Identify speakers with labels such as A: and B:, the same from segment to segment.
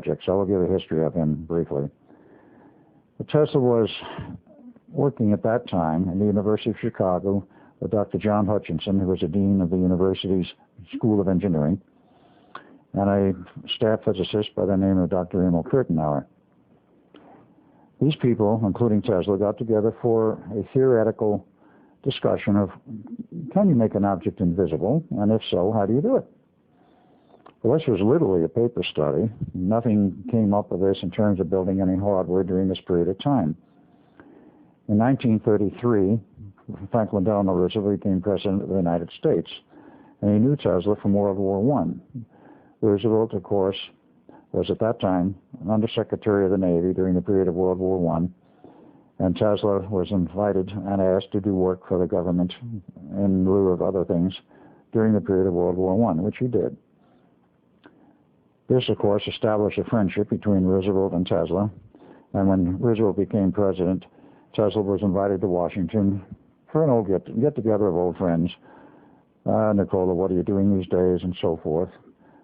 A: projects. I will give a history of him briefly. But Tesla was working at that time in the University of Chicago with Dr. John Hutchinson, who was the dean of the university's School of Engineering, and a staff physicist by the name of Dr. Emil Kirtenauer. These people, including Tesla, got together for a theoretical discussion of, can you make an object invisible, and if so, how do you do it? Well, this was literally a paper study. Nothing came up of this in terms of building any hardware during this period of time. In 1933, Franklin Delano Roosevelt became President of the United States, and he knew Tesla from World War I. Roosevelt, of course, was at that time an Undersecretary of the Navy during the period of World War I, and Tesla was invited and asked to do work for the government in lieu of other things during the period of World War I, which he did. This, of course, established a friendship between Roosevelt and Tesla, and when Roosevelt became president, Tesla was invited to Washington for an old get-together of old friends. Nikola, what are you doing these days, and so forth.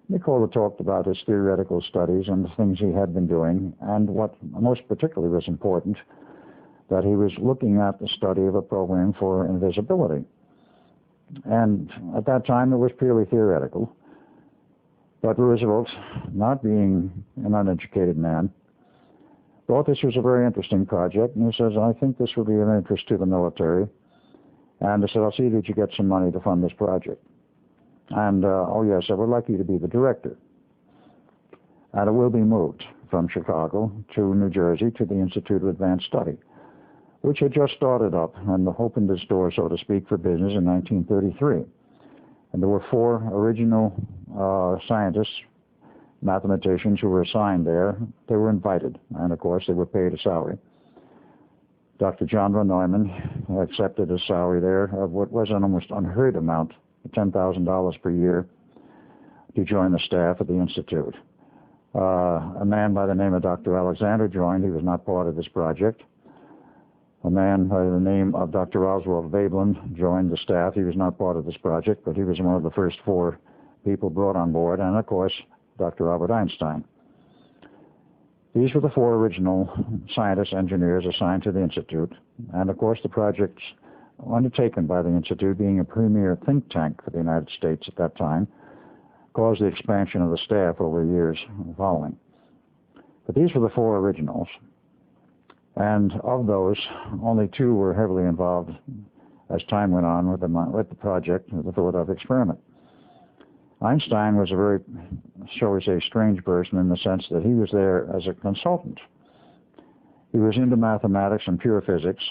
A: Nikola talked about his theoretical studies and the things he had been doing, and what most particularly was important, that he was looking at the study of a program for invisibility. And at that time, it was purely theoretical. But Roosevelt, not being an uneducated man, thought this was a very interesting project, and he says, I think this will be of interest to the military. And he said, I'll see that you get some money to fund this project. And, oh yes, I would like you to be the director. And it will be moved from Chicago to New Jersey to the Institute of Advanced Study, which had just started up and opened its door, so to speak, for business in 1933. And there were 4 original scientists, mathematicians who were assigned there. They were invited, and of course they were paid a salary. Dr. John von Neumann accepted a salary there of what was an almost unheard amount, $10,000 per year, to join the staff of the Institute. A man by the name of Dr. Alexander joined. He was not part of this project. A man by the name of Dr. Oswald Veblen joined the staff. He was not part of this project, but he was one of the first 4 people brought on board, and of course, Dr. Albert Einstein. These were the 4 original scientists, engineers assigned to the Institute, and of course the projects undertaken by the Institute, being a premier think tank for the United States at that time, caused the expansion of the staff over years following. But these were the 4 originals. And of those, only 2 were heavily involved as time went on with the project, the Philadelphia experiment. Einstein was a very, shall we say, strange person in the sense that he was there as a consultant. He was into mathematics and pure physics,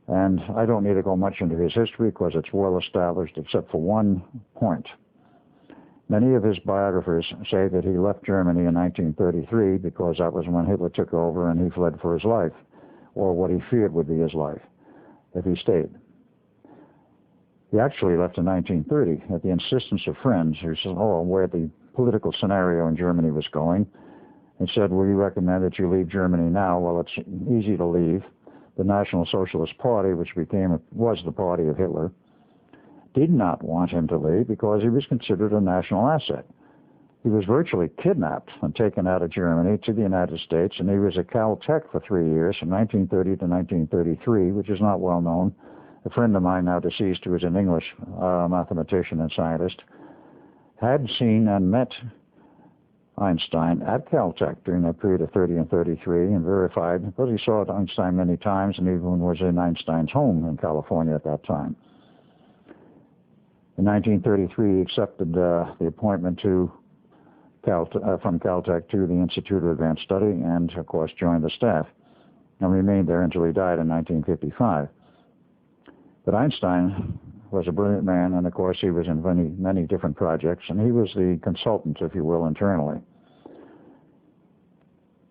A: and I don't need to go much into his history because it's well established except for one point. Many of his biographers say that he left Germany in 1933 because that was when Hitler took over and he fled for his life, or what he feared would be his life if he stayed. He actually left in 1930 at the insistence of friends who said, where the political scenario in Germany was going. He said, well, you recommend that you leave Germany now? Well, it's easy to leave. The National Socialist Party, which was the party of Hitler, did not want him to leave because he was considered a national asset. He was virtually kidnapped and taken out of Germany to the United States, and he was at Caltech for 3 years, from 1930 to 1933, which is not well known. A friend of mine, now deceased, who was an English mathematician and scientist, had seen and met Einstein at Caltech during that period of 30 and 33 and verified, because he saw Einstein many times and even was in Einstein's home in California at that time. In 1933, he accepted the appointment to from Caltech to the Institute of Advanced Study and, of course, joined the staff and remained there until he died in 1955. But Einstein was a brilliant man, and, of course, he was in many different projects, and he was the consultant, if you will, internally.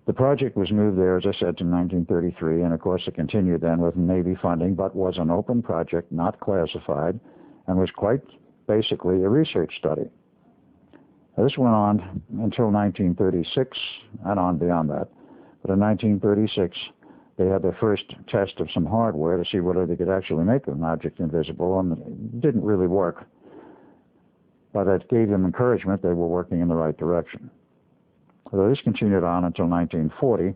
A: The project was moved there, as I said, in 1933, and, of course, it continued then with Navy funding, but was an open project, not classified, and was quite basically a research study. This went on until 1936 and on beyond that. But in 1936, they had their first test of some hardware to see whether they could actually make an object invisible, and it didn't really work. But it gave them encouragement they were working in the right direction. this continued on until 1940.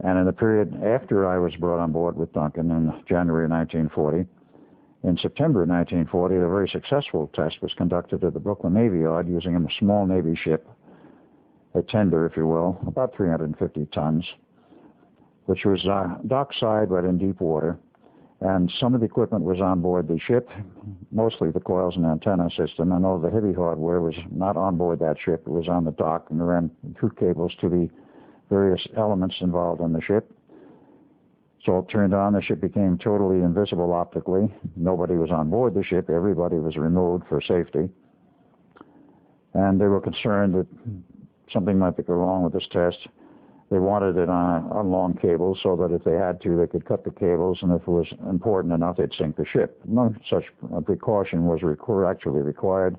A: And in the period after I was brought on board with Duncan in January 1940, in September 1940, a very successful test was conducted at the Brooklyn Navy Yard using a small Navy ship, a tender, if you will, about 350 tons, which was dockside but in deep water. And some of the equipment was on board the ship, mostly the coils and antenna system, and all the heavy hardware was not on board that ship. It was on the dock, and there ran through cables to the various elements involved in the ship. So it turned on, the ship became totally invisible optically. Nobody was on board the ship. Everybody was removed for safety. And they were concerned that something might go wrong with this test. They wanted it on long cables so that if they had to, they could cut the cables, and if it was important enough, they'd sink the ship. No such precaution was actually required,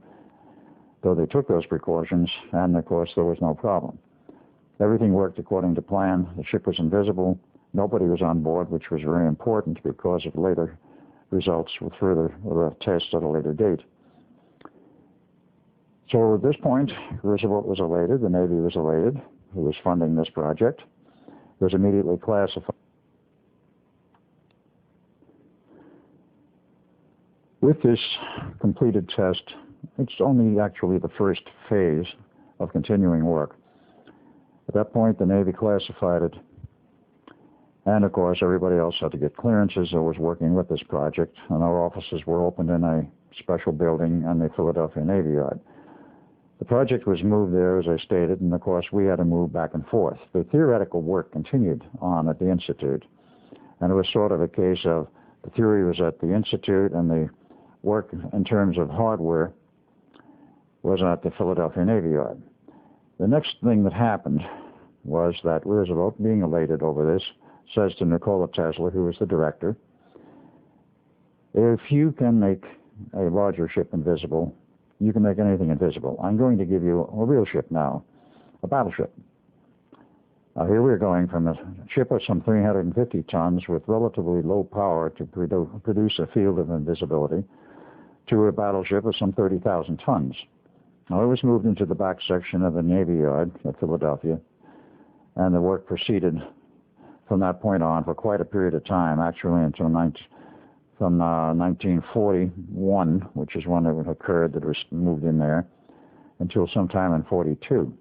A: though they took those precautions, and of course there was no problem. Everything worked according to plan. The ship was invisible. Nobody was on board, which was very important because of later results with further tests at a later date. So at this point, Roosevelt was elated, the Navy was elated, who was funding this project. It was immediately classified. With this completed test, it's only actually the first phase of continuing work. At that point, the Navy classified it, and of course, everybody else had to get clearances that was working with this project, and our offices were opened in a special building on the Philadelphia Navy Yard. The project was moved there, as I stated, and of course we had to move back and forth. The theoretical work continued on at the Institute, and it was sort of a case of the theory was at the Institute and the work in terms of hardware was at the Philadelphia Navy Yard. The next thing that happened was that Roosevelt, being elated over this, says to Nikola Tesla, who was the director, if you can make a larger ship invisible, you can make anything invisible. I'm going to give you a real ship now, a battleship. Now here we're going from a ship of some 350 tons with relatively low power to produce a field of invisibility to a battleship of some 30,000 tons. Now it was moved into the back section of the Navy Yard at Philadelphia, and the work proceeded from that point on for quite a period of time, actually until from 1941, which is when it occurred that it was moved in there, until sometime in 42.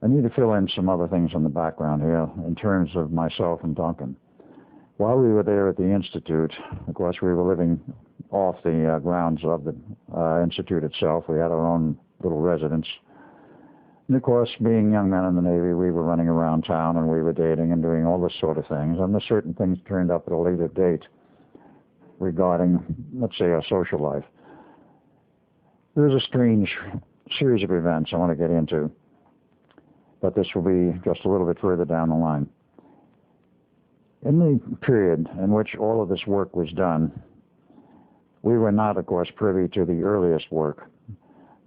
A: I need to fill in some other things in the background here in terms of myself and Duncan. While we were there at the Institute, of course, we were living off the grounds of the Institute itself. We had our own little residence. And of course, being young men in the Navy, we were running around town and we were dating and doing all this sort of things. And there's certain things turned up at a later date regarding, let's say, our social life. There's a strange series of events I want to get into, but this will be just a little bit further down the line. In the period in which all of this work was done, we were not, of course, privy to the earliest work,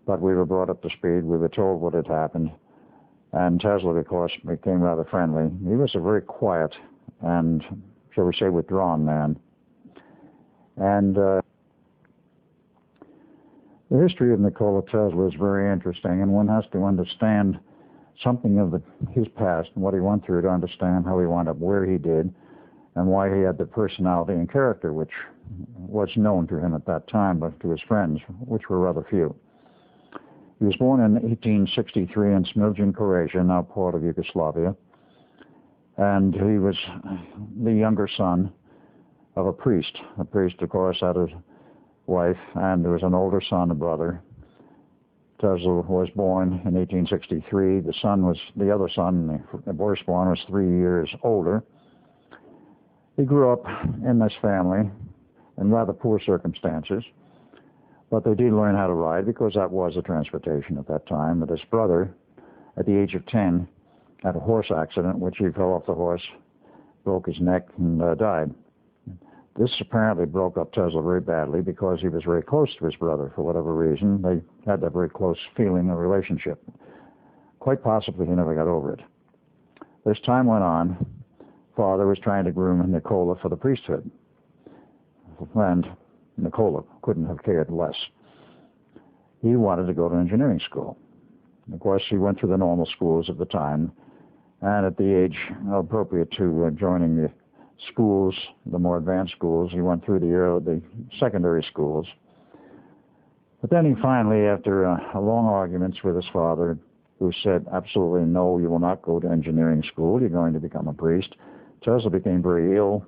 A: but we were brought up to speed. We were told what had happened, and Tesla, of course, became rather friendly. He was a very quiet and, shall we say, withdrawn man. And the history of Nikola Tesla is very interesting, and one has to understand something of his past and what he went through to understand how he wound up where he did and why he had the personality and character which was known to him at that time, but to his friends, which were rather few. He was born in 1863 in Smiljan, Croatia, now part of Yugoslavia, and he was the younger son of a priest. A priest, of course, had a wife, and there was an older son, a brother. Tesla was born in 1863. The other son, the firstborn, was 3 years older. He grew up in this family in rather poor circumstances, but they did learn how to ride because that was a transportation at that time. But his brother, at the age of 10, had a horse accident, which he fell off the horse, broke his neck, and died. This apparently broke up Tesla very badly because he was very close to his brother for whatever reason. They had that very close feeling of relationship. Quite possibly he never got over it. As time went on, father was trying to groom Nikola for the priesthood, and Nikola couldn't have cared less. He wanted to go to engineering school. Of course, he went through the normal schools at the time, and at the age appropriate to joining the schools, the more advanced schools, he went through the secondary schools. But then he finally, after long arguments with his father, who said, absolutely no, you will not go to engineering school, you're going to become a priest, Tesla became very ill.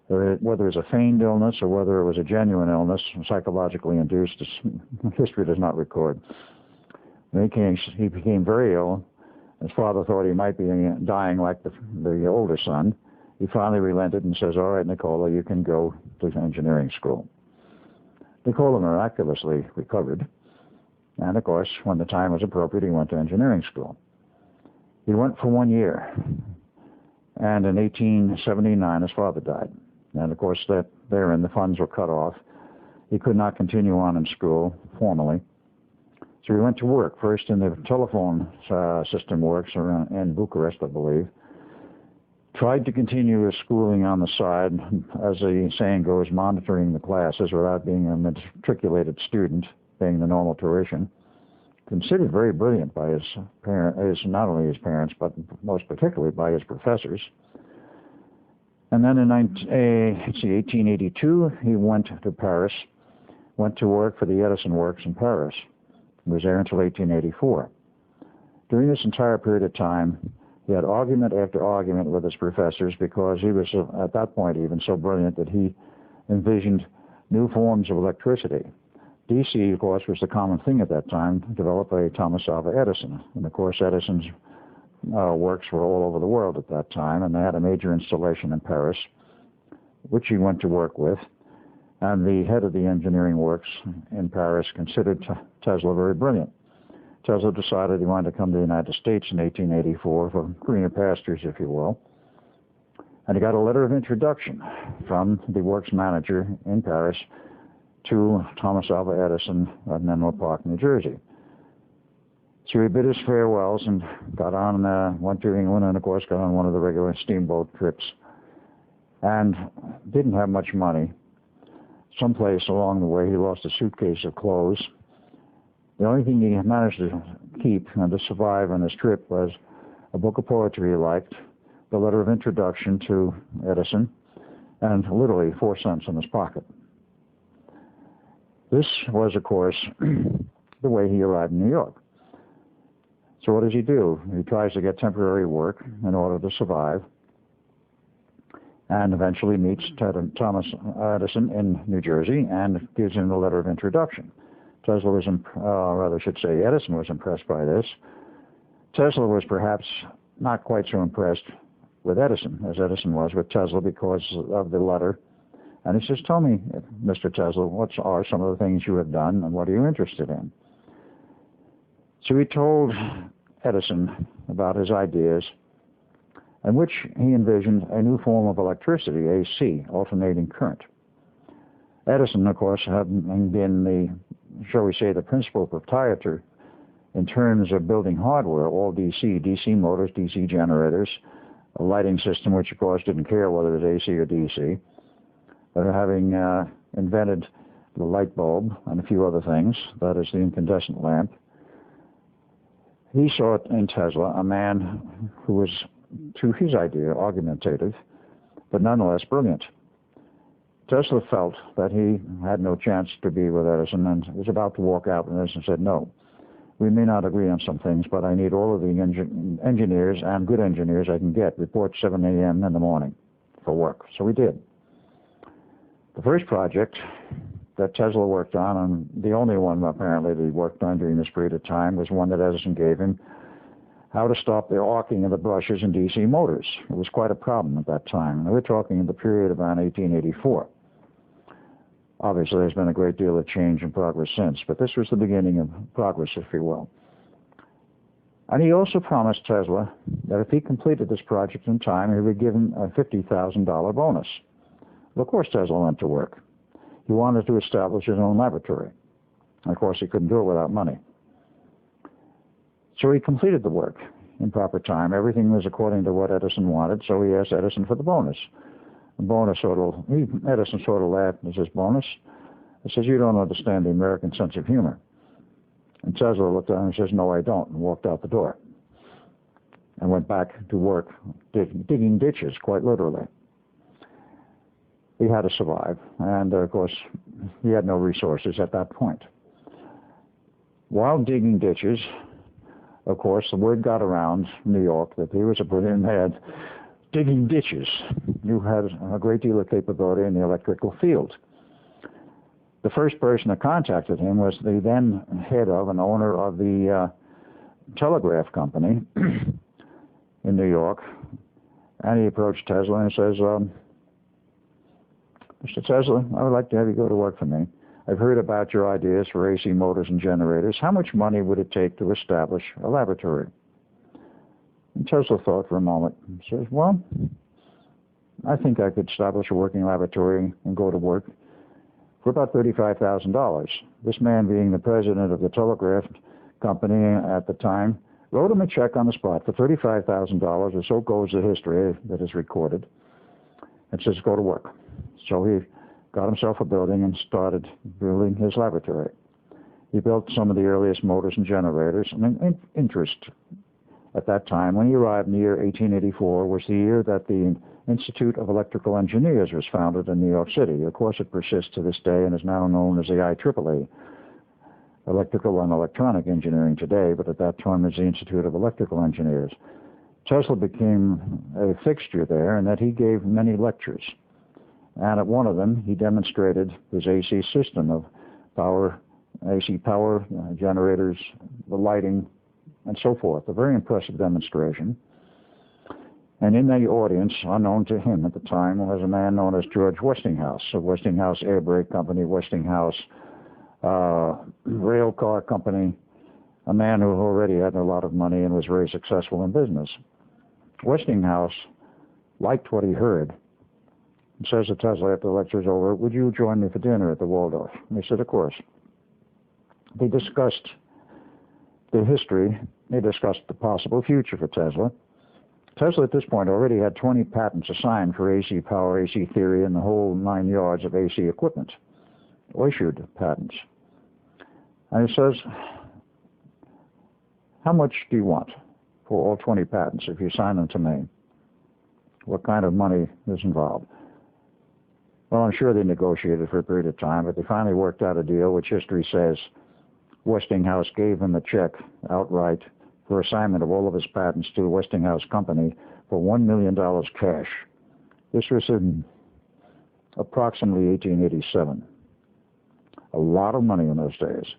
A: Whether it was a feigned illness or whether it was a genuine illness, psychologically induced, history does not record. He became very ill. His father thought he might be dying like the older son. He finally relented and says, all right, Nicola, you can go to engineering school. Nicola miraculously recovered. And, of course, when the time was appropriate, he went to engineering school. He went for 1 year. And in 1879, his father died. And, of course, therein the funds were cut off. He could not continue on in school formally. So he went to work, first in the telephone system works in Bucharest, I believe. Tried to continue his schooling on the side, as the saying goes, monitoring the classes without being a matriculated student, being the normal tuition. Considered very brilliant by his parents, not only his parents, but most particularly by his professors. And then in 1882, he went to Paris, went to work for the Edison Works in Paris. He was there until 1884. During this entire period of time, he had argument after argument with his professors because he was, at that point, even so brilliant that he envisioned new forms of electricity. DC, of course, was the common thing at that time, developed by Thomas Alva Edison. And, of course, Edison's works were all over the world at that time, and they had a major installation in Paris, which he went to work with. And the head of the engineering works in Paris considered Tesla very brilliant. Tesla decided he wanted to come to the United States in 1884 for greener pastures, if you will. And he got a letter of introduction from the works manager in Paris to Thomas Alva Edison at Menlo Park, New Jersey. So he bid his farewells and got on, went to England, and of course got on one of the regular steamboat trips. And didn't have much money. Someplace along the way he lost a suitcase of clothes. The only thing he managed to keep and to survive on his trip was a book of poetry he liked, the letter of introduction to Edison, and literally 4 cents in his pocket. This was, of course, the way he arrived in New York. So what does he do? He tries to get temporary work in order to survive, and eventually meets Thomas Edison in New Jersey and gives him the letter of introduction. Tesla was, Edison was impressed by this. Tesla was perhaps not quite so impressed with Edison as Edison was with Tesla because of the letter. And he says, tell me, Mr. Tesla, what are some of the things you have done and what are you interested in? So he told Edison about his ideas, in which he envisioned a new form of electricity, AC, alternating current. Edison, of course, having been the, shall we say, the principal proprietor in terms of building hardware, all DC motors, DC generators, a lighting system which, of course, didn't care whether it was AC or DC, but having invented the light bulb and a few other things, that is the incandescent lamp, he saw in Tesla a man who was, to his idea, argumentative, but nonetheless brilliant. Tesla felt that he had no chance to be with Edison and was about to walk out, and Edison said, no, we may not agree on some things, but I need all of the engineers and good engineers I can get. Report 7 a.m. in the morning for work. So we did. The first project that Tesla worked on, and the only one apparently that he worked on during this period of time, was one that Edison gave him, how to stop the arcing of the brushes in DC motors. It was quite a problem at that time. And we're talking in the period of around 1884. Obviously, there's been a great deal of change and progress since, but this was the beginning of progress, if you will. And he also promised Tesla that if he completed this project in time, he would give him a $50,000 bonus. Well, of course, Tesla went to work. He wanted to establish his own laboratory. And of course, he couldn't do it without money. So he completed the work in proper time. Everything was according to what Edison wanted, so he asked Edison for the bonus. Edison sort of laughed and says, bonus? He says, you don't understand the American sense of humor. And Tesla looked at him and says, "No, I don't," and walked out the door and went back to work digging ditches, quite literally. He had to survive, and of course, he had no resources at that point. While digging ditches, of course, the word got around New York that he was a brilliant man digging ditches. You had a great deal of capability in the electrical field. The first person that contacted him was the then head of and owner of the telegraph company in New York, and he approached Tesla and says, "Mr. Tesla, I would like to have you go to work for me. I've heard about your ideas for AC motors and generators. How much money would it take to establish a laboratory?" And Tesla thought for a moment and says, "Well, I think I could establish a working laboratory and go to work for about $35,000. This man, being the president of the telegraph company at the time, wrote him a check on the spot for $35,000, or so goes the history that is recorded, and says, "Go to work." So he got himself a building and started building his laboratory. He built some of the earliest motors and generators. And interest at that time, when he arrived in the year 1884, was the year that the Institute of Electrical Engineers was founded in New York City. Of course, it persists to this day and is now known as the IEEE, Electrical and Electronic Engineering today, but at that time it was the Institute of Electrical Engineers. Tesla became a fixture there in that he gave many lectures. And at one of them, he demonstrated his AC system of AC power, generators, the lighting, and so forth. A very impressive demonstration. And in the audience, unknown to him at the time, was a man known as George Westinghouse, of Westinghouse Air Brake Company, Westinghouse Rail Car Company, a man who already had a lot of money and was very successful in business. Westinghouse liked what he heard. He says to Tesla after the lecture's over, "Would you join me for dinner at the Waldorf?" And he said, "Of course." They discussed the history. They discussed the possible future for Tesla. Tesla at this point already had 20 patents assigned for AC power, AC theory, and the whole 9 yards of AC equipment, issued patents. And he says, "How much do you want for all 20 patents if you sign them to me? What kind of money is involved?" Well, I'm sure they negotiated for a period of time, but they finally worked out a deal, which history says Westinghouse gave him a check outright for assignment of all of his patents to the Westinghouse Company for $1 million cash. This was in approximately 1887. A lot of money in those days.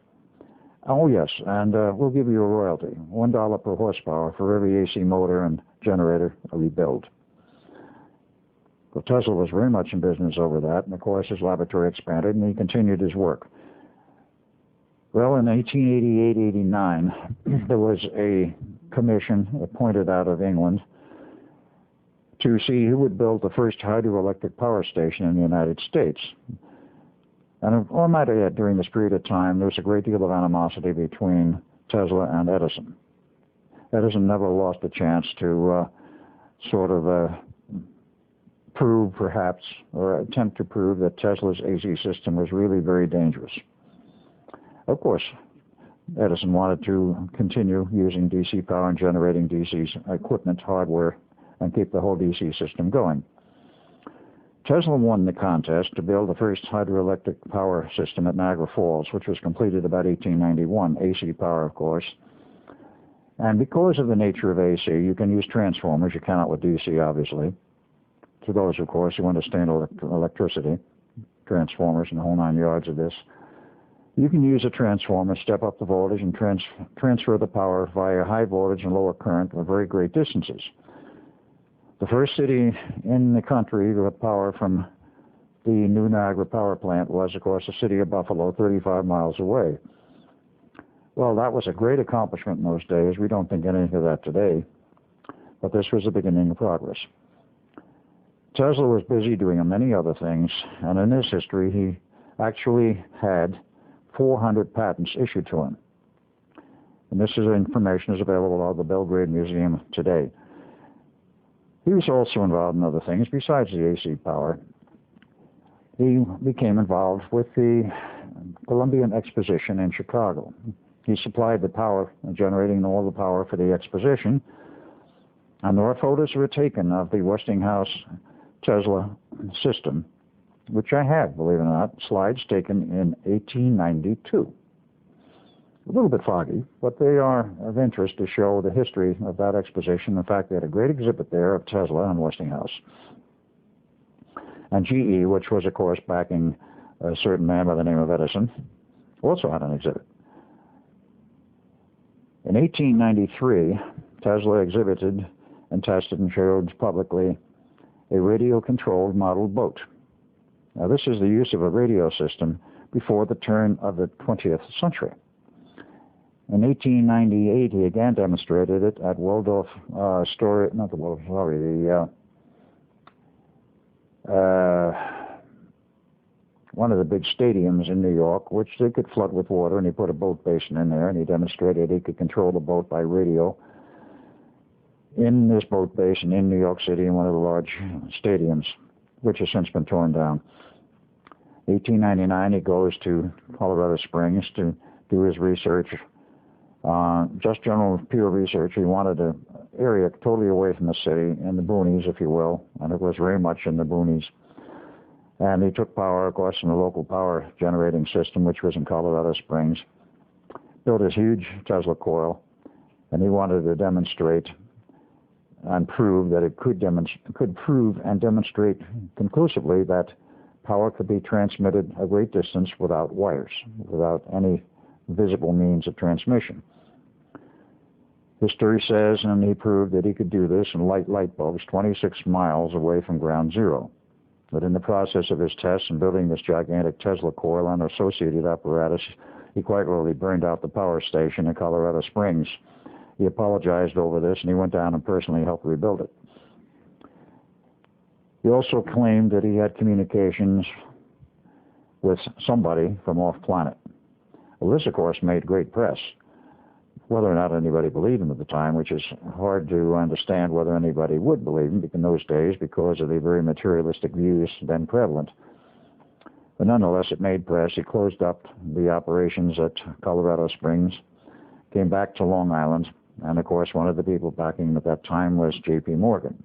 A: Oh, yes, and we'll give you a royalty, $1 per horsepower for every AC motor and generator we build. But Tesla was very much in business over that, and of course his laboratory expanded, and he continued his work. Well, in 1888-89, there was a commission appointed out of England to see who would build the first hydroelectric power station in the United States. And I might add, during this period of time, there was a great deal of animosity between Tesla and Edison. Edison never lost a chance to prove, perhaps, or attempt to prove that Tesla's AC system was really very dangerous. Of course, Edison wanted to continue using DC power and generating DC equipment, hardware, and keep the whole DC system going. Tesla won the contest to build the first hydroelectric power system at Niagara Falls, which was completed about 1891, AC power, of course. And because of the nature of AC, you can use transformers. You cannot with DC, obviously. To those, of course, who understand electricity, transformers and the whole 9 yards of this. You can use a transformer, step up the voltage, and transfer the power via high voltage and lower current at very great distances. The first city in the country with power from the new Niagara power plant was, of course, the city of Buffalo, 35 miles away. Well, that was a great accomplishment in those days. We don't think anything of that today, but this was the beginning of progress. Tesla was busy doing many other things, and in his history, he actually had 400 patents issued to him. And this information is available at the Belgrade Museum today. He was also involved in other things besides the AC power. He became involved with the Columbian Exposition in Chicago. He supplied the power, generating all the power for the exposition. And there are photos were taken of the Westinghouse Tesla system, which I have, believe it or not, slides taken in 1892. A little bit foggy, but they are of interest to show the history of that exposition. In fact, they had a great exhibit there of Tesla and Westinghouse. And GE, which was, of course, backing a certain man by the name of Edison, also had an exhibit. In 1893, Tesla exhibited and tested and showed publicly a radio-controlled model boat. Now, this is the use of a radio system before the turn of the 20th century. In 1898, he again demonstrated it at Waldorf Astoria, not the Waldorf, sorry, one of the big stadiums in New York, which they could flood with water, and he put a boat basin in there, and he demonstrated he could control the boat by radio in this boat basin in New York City in one of the large stadiums, which has since been torn down. 1899, he goes to Colorado Springs to do his research, just general pure research. He wanted an area totally away from the city, in the boonies, if you will, and it was very much in the boonies. And he took power, of course, from the local power generating system, which was in Colorado Springs, built his huge Tesla coil, and he wanted to demonstrate and prove that it could prove and demonstrate conclusively that power could be transmitted a great distance without wires, without any visible means of transmission. History says, and he proved that he could do this and light light bulbs 26 miles away from ground zero. But in the process of his tests and building this gigantic Tesla coil and associated apparatus, he quite literally burned out the power station in Colorado Springs. He apologized over this, and he went down and personally helped rebuild it. He also claimed that he had communications with somebody from off-planet. Well, this, of course, made great press. Whether or not anybody believed him at the time, which is hard to understand whether anybody would believe him in those days because of the very materialistic views then prevalent. But nonetheless, it made press. He closed up the operations at Colorado Springs, came back to Long Island, and of course one of the people backing him at that time was J.P. Morgan.